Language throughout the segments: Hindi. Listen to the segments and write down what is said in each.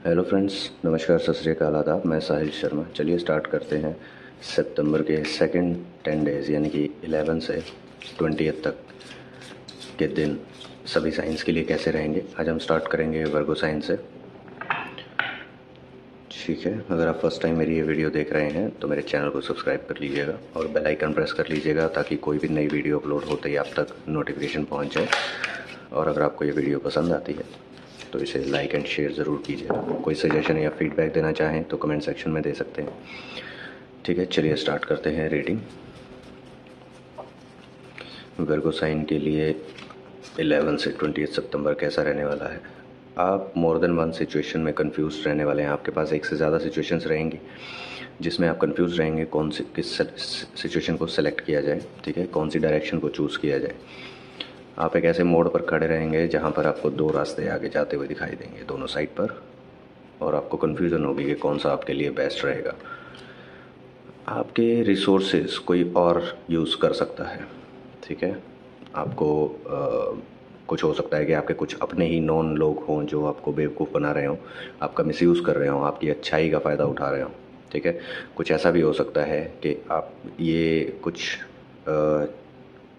हेलो फ्रेंड्स, नमस्कार, सत श्री अकाल, आदाब। मैं साहिल शर्मा। चलिए स्टार्ट करते हैं सितंबर के सेकंड 10 डेज़ यानी कि 11 से 20 तक के दिन सभी साइंस के लिए कैसे रहेंगे। आज हम स्टार्ट करेंगे वर्गो साइन से। ठीक है, अगर आप फर्स्ट टाइम मेरी ये वीडियो देख रहे हैं तो मेरे चैनल को सब्सक्राइब कर लीजिएगा और बेल आइकन प्रेस कर लीजिएगा ताकि कोई भी नई वीडियो अपलोड होते ही आप तक नोटिफिकेशन पहुंच जाए। और अगर आपको ये वीडियो पसंद आती है तो इसे लाइक एंड शेयर ज़रूर कीजिएगा। कोई सजेशन या फीडबैक देना चाहें तो कमेंट सेक्शन में दे सकते हैं। ठीक है, चलिए स्टार्ट करते हैं रीडिंग। वर्गो साइन के लिए 11 से 20 सितंबर कैसा रहने वाला है। आप मोर देन वन सिचुएशन में कंफ्यूज रहने वाले हैं। आपके पास एक से ज़्यादा सिचुएशंस रहेंगी जिसमें आप कंफ्यूज रहेंगे कौन सी किस सिचुएशन को सेलेक्ट किया जाए। ठीक है, कौन सी डायरेक्शन को चूज़ किया जाए। आप एक ऐसे मोड़ पर खड़े रहेंगे जहाँ पर आपको दो रास्ते आगे जाते हुए दिखाई देंगे दोनों साइड पर, और आपको कन्फ्यूज़न होगी कि कौन सा आपके लिए बेस्ट रहेगा। आपके रिसोर्सेज कोई और यूज़ कर सकता है। ठीक है, आपको कुछ हो सकता है कि आपके कुछ अपने ही नॉन लोग हों जो आपको बेवकूफ़ बना रहे हों, आपका मिसयूज़ कर रहे हों, आपकी अच्छाई का फ़ायदा उठा रहे हों। ठीक है, कुछ ऐसा भी हो सकता है कि आप ये कुछ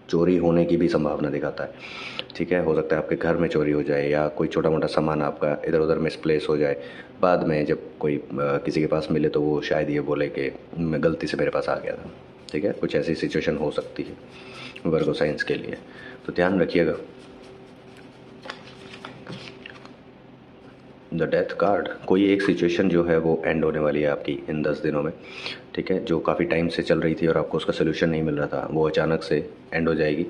चोरी होने की भी संभावना दिखाता है। ठीक है, हो सकता है आपके घर में चोरी हो जाए या कोई छोटा मोटा सामान आपका इधर उधर मिसप्लेस हो जाए। बाद में जब कोई किसी के पास मिले तो वो शायद ये बोले कि मैं गलती से मेरे पास आ गया था। ठीक है, कुछ ऐसी सिचुएशन हो सकती है वर्गो साइंस के लिए, तो ध्यान रखिएगा। द डेथ कार्ड, कोई एक सिचुएशन जो है वो एंड होने वाली है आपकी इन 10 दिनों में। ठीक है, जो काफ़ी टाइम से चल रही थी और आपको उसका सोल्यूशन नहीं मिल रहा था, वो अचानक से एंड हो जाएगी।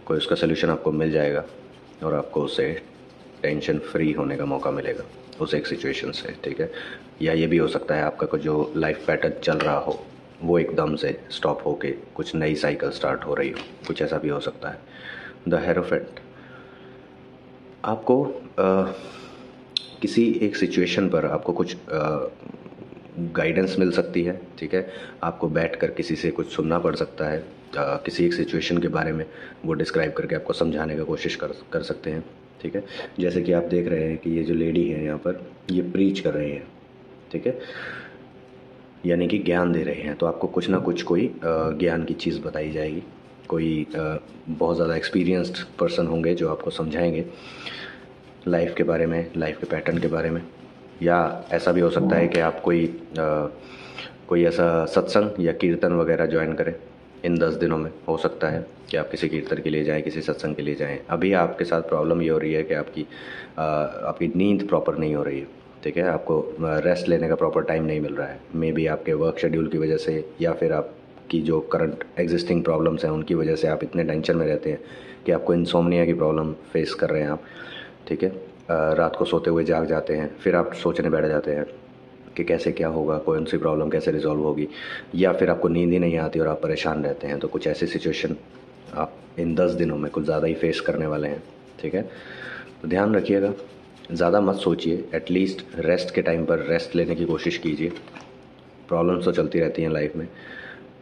कोई उसका सोल्यूशन आपको मिल जाएगा और आपको उससे टेंशन फ्री होने का मौका मिलेगा उस एक सिचुएशन से। ठीक है, या ये भी हो सकता है आपका जो लाइफ पैटर्न चल रहा हो वो एकदम से स्टॉप होके कुछ नई साइकिल स्टार्ट हो रही हो, कुछ ऐसा भी हो सकता है। द हेरोफेंट, आपको किसी एक सिचुएशन पर आपको कुछ गाइडेंस मिल सकती है। ठीक है, आपको बैठकर किसी से कुछ सुनना पड़ सकता है। किसी एक सिचुएशन के बारे में वो डिस्क्राइब करके आपको समझाने का कोशिश कर सकते हैं। ठीक है, जैसे कि आप देख रहे हैं कि ये जो लेडी है यहाँ पर ये प्रीच कर रही है। ठीक है, यानी कि ज्ञान दे रहे हैं, तो आपको कुछ ना कुछ कोई ज्ञान की चीज़ बताई जाएगी। कोई बहुत ज़्यादा एक्सपीरियंस्ड पर्सन होंगे जो आपको समझाएंगे लाइफ के बारे में, लाइफ के पैटर्न के बारे में। या ऐसा भी हो सकता है कि आप कोई ऐसा सत्संग या कीर्तन वगैरह ज्वाइन करें इन 10 दिनों में। हो सकता है कि आप किसी कीर्तन के लिए जाएं, किसी सत्संग के लिए जाएं। अभी आपके साथ प्रॉब्लम ये हो रही है कि आपकी नींद प्रॉपर नहीं हो रही है। ठीक है, आपको रेस्ट लेने का प्रॉपर टाइम नहीं मिल रहा है। मे बी आपके वर्क शेड्यूल की वजह से या फिर आपकी जो करंट एग्जिस्टिंग प्रॉब्लम्स हैं उनकी वजह से आप इतने टेंशन में रहते हैं कि आपको इंसोम्निया की प्रॉब्लम फेस कर रहे हैं आप। ठीक है, रात को सोते हुए जाग जाते हैं, फिर आप सोचने बैठ जाते हैं कि कैसे क्या होगा, कौन सी प्रॉब्लम कैसे रिजॉल्व होगी, या फिर आपको नींद ही नहीं आती और आप परेशान रहते हैं। तो कुछ ऐसी सिचुएशन आप इन 10 दिनों में कुछ ज़्यादा ही फेस करने वाले हैं। ठीक है, तो ध्यान रखिएगा, ज़्यादा मत सोचिए। एटलीस्ट रेस्ट के टाइम पर रेस्ट लेने की कोशिश कीजिए। प्रॉब्लम्स तो चलती रहती हैं लाइफ में।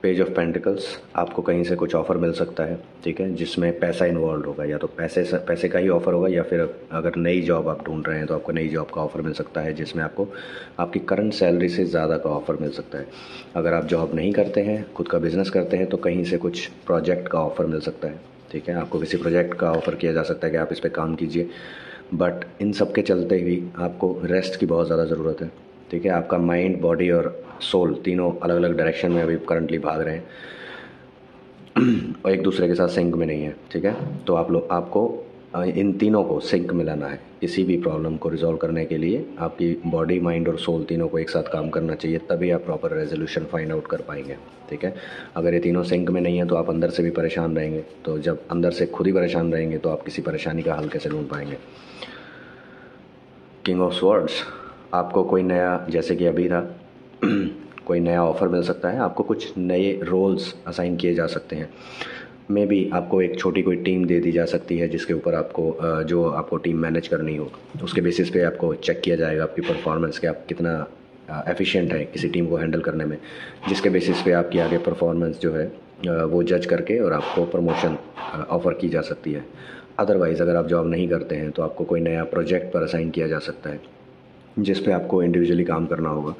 पेज ऑफ पेंटिकल्स, आपको कहीं से कुछ ऑफ़र मिल सकता है। ठीक है, जिसमें पैसा इन्वॉल्व होगा, या तो पैसे का ही ऑफ़र होगा, या फिर अगर नई जॉब आप ढूंढ रहे हैं तो आपको नई जॉब का ऑफ़र मिल सकता है जिसमें आपको आपकी करंट सैलरी से ज़्यादा का ऑफ़र मिल सकता है। अगर आप जॉब नहीं करते हैं, खुद का बिज़नेस करते हैं, तो कहीं से कुछ प्रोजेक्ट का ऑफ़र मिल सकता है। ठीक है, आपको किसी प्रोजेक्ट का ऑफ़र किया जा सकता है कि आप इस पर काम कीजिए। बट इन सब के चलते भी आपको रेस्ट की बहुत ज़्यादा ज़रूरत है। ठीक है, आपका माइंड, बॉडी और सोल तीनों अलग अलग डायरेक्शन में अभी करंटली भाग रहे हैं और एक दूसरे के साथ सिंक में नहीं है। ठीक है, तो आपको इन तीनों को सिंक में लाना है। किसी भी प्रॉब्लम को रिजॉल्व करने के लिए आपकी बॉडी, माइंड और सोल तीनों को एक साथ काम करना चाहिए, तभी आप प्रॉपर रेजोल्यूशन फाइंड आउट कर पाएंगे। ठीक है, अगर ये तीनों सिंक में नहीं है तो आप अंदर से भी परेशान रहेंगे। तो जब अंदर से खुद ही परेशान रहेंगे तो आप किसी परेशानी का हल कैसे ढूंढ पाएंगे। किंग ऑफ स्वॉर्ड्स, आपको कोई नया, जैसे कि अभी था कोई नया ऑफ़र मिल सकता है। आपको कुछ नए रोल्स असाइन किए जा सकते हैं। मे बी आपको एक छोटी कोई टीम दे दी जा सकती है जिसके ऊपर जो आपको टीम मैनेज करनी हो, उसके बेसिस पे आपको चेक किया जाएगा आपकी परफॉर्मेंस, कि आप कितना एफिशिएंट है किसी टीम को हैंडल करने में, जिसके बेसिस पे आपकी आगे परफॉर्मेंस जो है वो जज करके और आपको प्रमोशन ऑफ़र की जा सकती है। अदरवाइज़ अगर आप जॉब नहीं करते हैं तो आपको कोई नया प्रोजेक्ट पर असाइन किया जा सकता है। जिस पे आपको इंडिविजुअली काम करना होगा,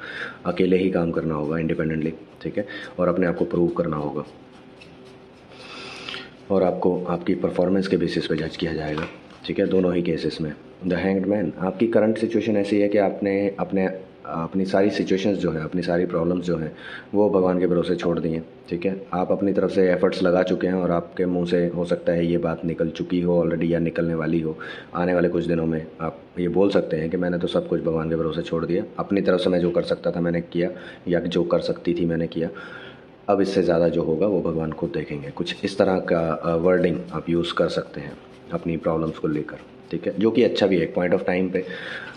अकेले ही काम करना होगा, इंडिपेंडेंटली, ठीक है, और अपने आप को प्रूव करना होगा, और आपको आपकी परफॉर्मेंस के बेसिस पे जज किया जाएगा, ठीक है, दोनों ही केसेस में। द हैंग्ड मैन, आपकी करंट सिचुएशन ऐसी है कि आपने अपनी सारी सिचुएशंस जो है, अपनी सारी प्रॉब्लम्स जो हैं वो भगवान के भरोसे छोड़ दी हैं, ठीक है। आप अपनी तरफ से एफर्ट्स लगा चुके हैं और आपके मुंह से हो सकता है ये बात निकल चुकी हो ऑलरेडी या निकलने वाली हो। आने वाले कुछ दिनों में आप ये बोल सकते हैं कि मैंने तो सब कुछ भगवान के भरोसे छोड़ दिया, अपनी तरफ से मैं जो कर सकता था मैंने किया, या जो कर सकती थी मैंने किया, अब इससे ज़्यादा जो होगा वो भगवान खुद देखेंगे। कुछ इस तरह का वर्डिंग आप यूज़ कर सकते हैं अपनी प्रॉब्लम्स को लेकर, ठीक है, जो कि अच्छा भी है। एक पॉइंट ऑफ टाइम पे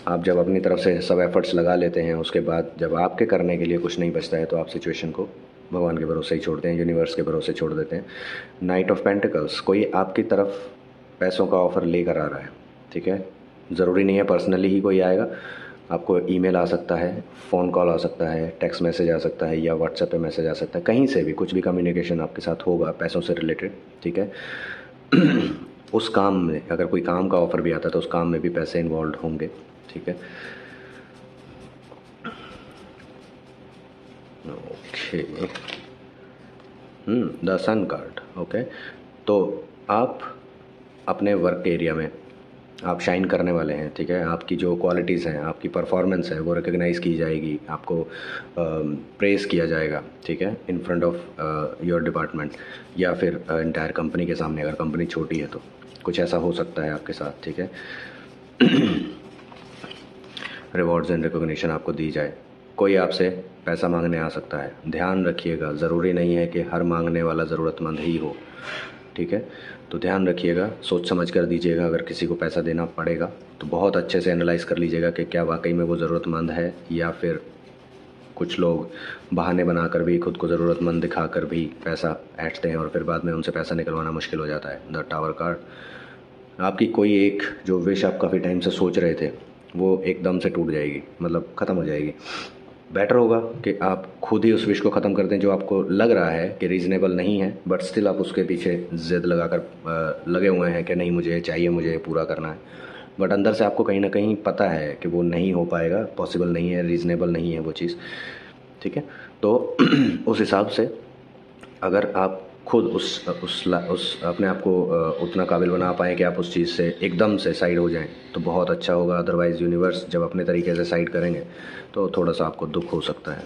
आप जब अपनी तरफ से सब एफर्ट्स लगा लेते हैं, उसके बाद जब आपके करने के लिए कुछ नहीं बचता है तो आप सिचुएशन को भगवान के भरोसे ही छोड़ते हैं, यूनिवर्स के भरोसे छोड़ देते हैं। नाइट ऑफ पेंटिकल्स, कोई आपकी तरफ पैसों का ऑफ़र लेकर आ रहा है, ठीक है, ज़रूरी नहीं है पर्सनली ही कोई आएगा, आपको ईमेल आ सकता है, फ़ोन कॉल आ सकता है, टेक्स्ट मैसेज आ सकता है, या व्हाट्सएप पे मैसेज आ सकता है, कहीं से भी कुछ भी कम्युनिकेशन आपके साथ होगा पैसों से रिलेटेड, ठीक है। उस काम में अगर कोई काम का ऑफ़र भी आता है तो उस काम में भी पैसे इन्वॉल्व होंगे, ठीक है। Okay, the sun card, okay. तो आप अपने वर्क एरिया में आप शाइन करने वाले हैं, ठीक है, आपकी जो क्वालिटीज़ हैं, आपकी परफॉर्मेंस है वो रिकग्नाइज़ की जाएगी, आपको प्रेज़ किया जाएगा, ठीक है, in front of your department, या फिर इंटायर कंपनी के सामने, अगर कंपनी छोटी है तो कुछ ऐसा हो सकता है आपके साथ, ठीक है। रिवॉर्ड्स एंड रिकॉग्निशन आपको दी जाए, कोई आपसे पैसा मांगने आ सकता है, ध्यान रखिएगा, ज़रूरी नहीं है कि हर मांगने वाला ज़रूरतमंद ही हो, ठीक है, तो ध्यान रखिएगा, सोच समझ कर दीजिएगा। अगर किसी को पैसा देना पड़ेगा तो बहुत अच्छे से एनालाइज़ कर लीजिएगा कि क्या वाकई में वो ज़रूरतमंद है, या फिर कुछ लोग बहाने बनाकर भी खुद को ज़रूरतमंद दिखाकर भी पैसा ऐंठते हैं और फिर बाद में उनसे पैसा निकलवाना मुश्किल हो जाता है। द टावर कार्ड, आपकी कोई एक जो विश आप काफ़ी टाइम से सोच रहे थे वो एकदम से टूट जाएगी, मतलब ख़त्म हो जाएगी। बेटर होगा कि आप खुद ही उस विश को ख़त्म कर दें जो आपको लग रहा है कि रीज़नेबल नहीं है, बट स्टिल आप उसके पीछे ज़िद लगाकर लगे हुए हैं कि नहीं मुझे ये चाहिए, मुझे ये पूरा करना है, बट अंदर से आपको कहीं ना कहीं पता है कि वो नहीं हो पाएगा, पॉसिबल नहीं है, रीज़नेबल नहीं है वो चीज़, ठीक है। तो उस हिसाब से अगर आप खुद उस अपने आप को उतना काबिल बना पाएँ कि आप उस चीज़ से एकदम से साइड हो जाएं तो बहुत अच्छा होगा। अदरवाइज़ यूनिवर्स जब अपने तरीके से साइड करेंगे तो थोड़ा सा आपको दुख हो सकता है।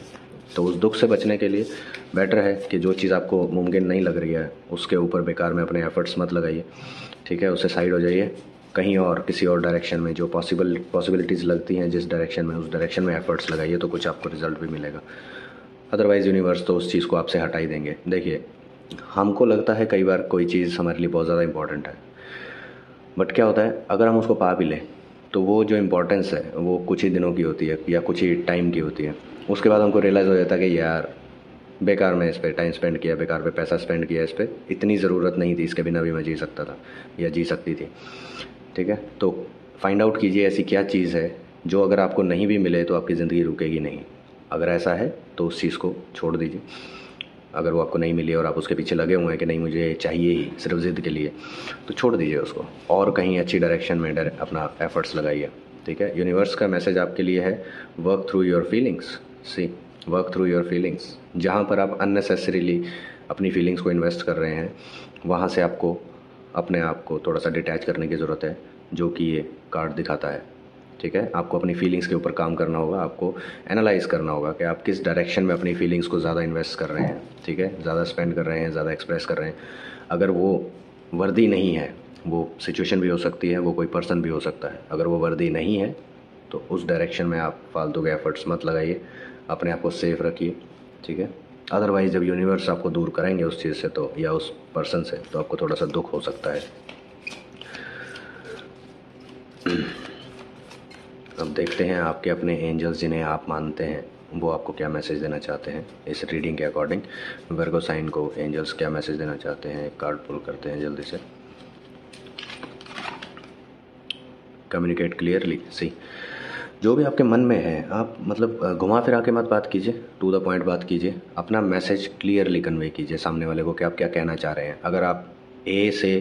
तो उस दुख से बचने के लिए बेटर है कि जो चीज़ आपको मुमकिन नहीं लग रही है उसके ऊपर बेकार में अपने एफर्ट्स मत लगाइए, ठीक है, उससे साइड हो जाइए, कहीं और किसी और डायरेक्शन में जो पॉसिबिलिटीज़ लगती हैं जिस डायरेक्शन में, उस डायरेक्शन में एफर्ट्स लगाइए तो कुछ आपको रिजल्ट भी मिलेगा। अदरवाइज़ यूनिवर्स तो उस चीज़ को आपसे हटा ही देंगे। देखिए, हमको लगता है कई बार कोई चीज़ हमारे लिए बहुत ज़्यादा इंपॉर्टेंट है, बट क्या होता है अगर हम उसको पा भी लें तो वो जो इम्पोर्टेंस है वो कुछ ही दिनों की होती है या कुछ ही टाइम की होती है। उसके बाद हमको रियलाइज़ हो जाता है कि यार बेकार में इस पर टाइम स्पेंड किया, बेकार पे पैसा स्पेंड किया, इस पर इतनी ज़रूरत नहीं थी, इसके बिना भी मैं जी सकता था या जी सकती थी, ठीक है। तो फाइंड आउट कीजिए ऐसी क्या चीज़ है जो अगर आपको नहीं भी मिले तो आपकी ज़िंदगी रुकेगी नहीं। अगर ऐसा है तो उस चीज़ को छोड़ दीजिए। अगर वो आपको नहीं मिली और आप उसके पीछे लगे हुए हैं कि नहीं मुझे चाहिए ही सिर्फ ज़िद के लिए, तो छोड़ दीजिए उसको और कहीं अच्छी डायरेक्शन में अपना एफर्ट्स लगाइए, ठीक है। यूनिवर्स का मैसेज आपके लिए है work through your feelings, see work through your feelings. जहाँ पर आप अननेसेसरीली अपनी फीलिंग्स को इन्वेस्ट कर रहे हैं वहाँ से आपको अपने आप को थोड़ा सा डिटैच करने की ज़रूरत है, जो कि ये कार्ड दिखाता है, ठीक है। आपको अपनी फीलिंग्स के ऊपर काम करना होगा, आपको एनालाइज़ करना होगा कि आप किस डायरेक्शन में अपनी फीलिंग्स को ज़्यादा इन्वेस्ट कर रहे हैं, ठीक है, ज़्यादा स्पेंड कर रहे हैं, ज़्यादा एक्सप्रेस कर रहे हैं। अगर वो वर्दी नहीं है, वो सिचुएशन भी हो सकती है, वो कोई पर्सन भी हो सकता है, अगर वो वर्दी नहीं है तो उस डायरेक्शन में आप फालतू के एफर्ट्स मत लगाइए, अपने आप को सेफ रखिए, ठीक है। अदरवाइज़ जब यूनिवर्स आपको दूर करेंगे उस चीज़ से तो या उस पर्सन से तो आपको थोड़ा सा दुख हो सकता है। अब देखते हैं आपके अपने एंजल्स जिन्हें आप मानते हैं वो आपको क्या मैसेज देना चाहते हैं इस रीडिंग के अकॉर्डिंग। वर्गो साइन को एंजल्स क्या मैसेज देना चाहते हैं, एक कार्ड पुल करते हैं जल्दी से। कम्युनिकेट क्लियरली, सी जो भी आपके मन में है आप मतलब घुमा फिरा के मत बात कीजिए, टू द पॉइंट बात कीजिए, अपना मैसेज क्लियरली कन्वे कीजिए सामने वाले को कि आप क्या कहना चाह रहे हैं। अगर आप ए से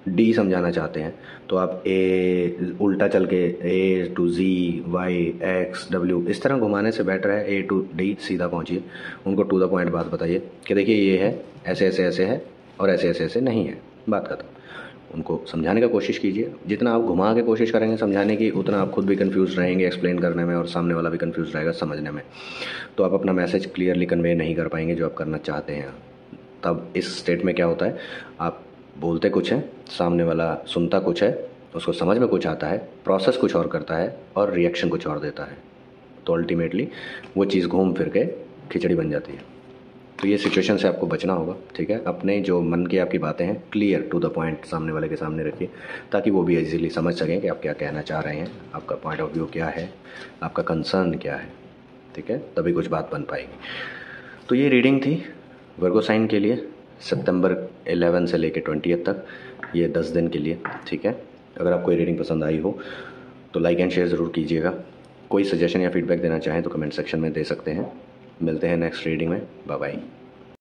डी समझाना चाहते हैं तो आप ए उल्टा चल के A to G Y X W इस तरह घुमाने से बेटर है ए टू डी सीधा पहुंचिए, उनको टू द पॉइंट बात बताइए कि देखिए ये है, ऐसे ऐसे ऐसे है और ऐसे ऐसे ऐसे नहीं है, बात खत्म। उनको समझाने का कोशिश कीजिए, जितना आप घुमा के कोशिश करेंगे समझाने की उतना आप खुद भी कंफ्यूज रहेंगे एक्सप्लेन करने में और सामने वाला भी कंफ्यूज रहेगा समझने में, तो आप अपना मैसेज क्लियरली कन्वे नहीं कर पाएंगे जो आप करना चाहते हैं। तब इस स्टेट में क्या होता है, आप बोलते कुछ हैं, सामने वाला सुनता कुछ है, उसको समझ में कुछ आता है, प्रोसेस कुछ और करता है और रिएक्शन कुछ और देता है, तो अल्टीमेटली वो चीज़ घूम फिर के खिचड़ी बन जाती है। तो ये सिचुएशन से आपको बचना होगा, ठीक है। अपने जो मन की आपकी बातें हैं क्लियर टू द पॉइंट सामने वाले के सामने रखिए, ताकि वो भी इजीली समझ सकें कि आप क्या कहना चाह रहे हैं, आपका पॉइंट ऑफ व्यू क्या है, आपका कंसर्न क्या है, ठीक है, तभी कुछ बात बन पाएगी। तो ये रीडिंग थी वर्गो साइन के लिए सितंबर 11 से लेकर 20 तक, ये 10 दिन के लिए, ठीक है। अगर आपको ये रीडिंग पसंद आई हो तो लाइक एंड शेयर ज़रूर कीजिएगा। कोई सजेशन या फीडबैक देना चाहें तो कमेंट सेक्शन में दे सकते हैं। मिलते हैं नेक्स्ट रीडिंग में, बाय बाय।